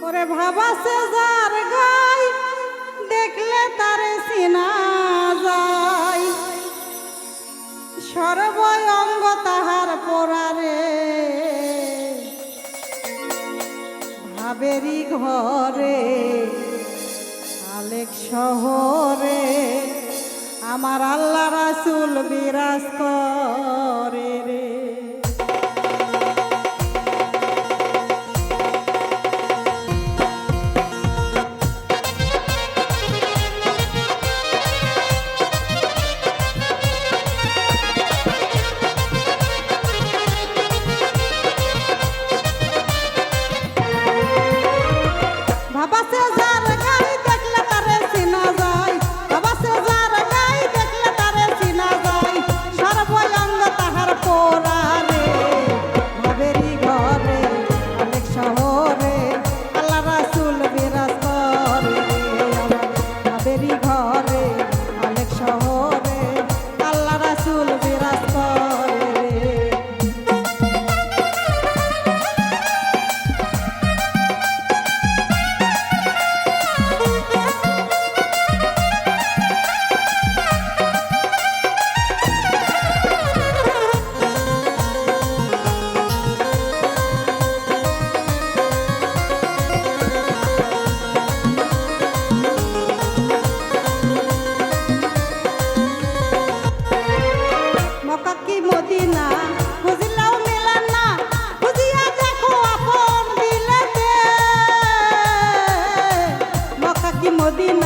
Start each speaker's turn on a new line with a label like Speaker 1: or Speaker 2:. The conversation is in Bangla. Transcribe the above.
Speaker 1: ওরে ভাবাসে যার গাই দেখলে তারে চিনা যায়, সর্বই অঙ্গ তাহার পোড়ারে ভাবেরি ঘরে আলেক শহরে আমার আল্লাহ রাসূল বিরাজ করে রে। ভাবাসে যার গাই দেখলে তারে চিনা যায়, ভাবাসে যার গাই দেখলে তারে চিনা যায়, সর্বই অঙ্গ তাহার পোড়ারে ভাবেরি ঘরে অনেক শহরে আল্লাহ রাসূল বিরাজ করে রে। আমার ভাবেরি ঘরে অনেক শহরে আল্লাহ রাসূল বিরাজ করে রে। মক্কা কি মদিনা খুঁজলেও মেলে না, খুঁজিয়া দেখো আপন দিলেতে। মক্কা কি মদিনা